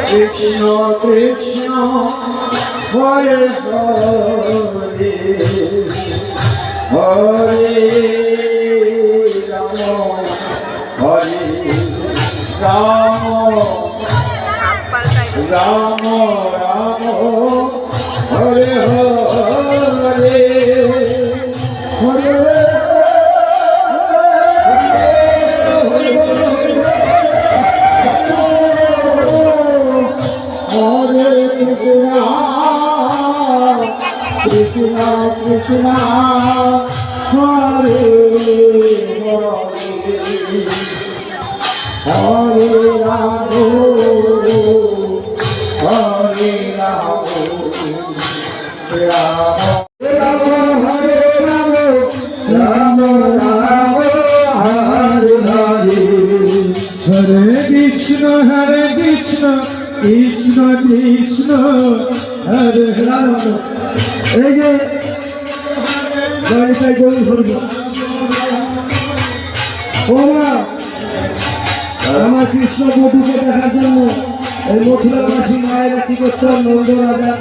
Krishna Krishna Hare Hare Hare Rama Hare Rama Rama Rama Hare Hare Hare Krishna Krishna Hare Hare Hare Rama Hare Rama Rama Hare Rama Rama Rama Hare Hare Hare Krishna Krishna Krishna Hare Rama এই যে গাড়িটাই জমি ধরব আমার কৃষ্ণ বধূকে দেখার জন্য এই মথুরাবাসী মায়েরা কি করত নন্দ রাজা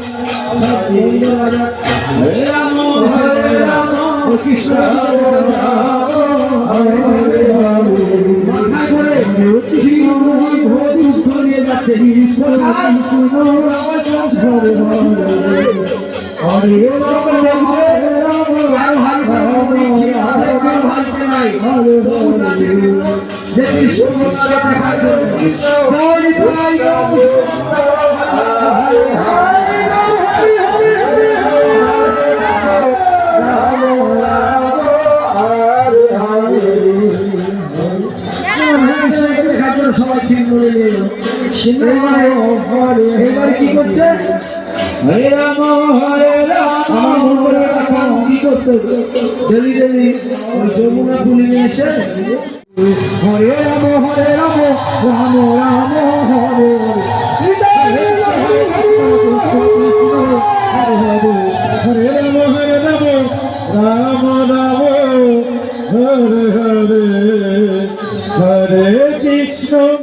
হরে রাম হরে রাম কৃষ্ণ মাথা করে যুদ্ধ নিয়ে যাচ্ছে হরে সবাই ঠিক করে এবার কি করছে হরে রাম হরে রাম কি করতে ডেলি ডেলি যমুনা পুলি নিয়ে এসে হরে রাম রাম রাম হরে হরে হরে রাম রাম রাম হরে হরে হরে কৃষ্ণ।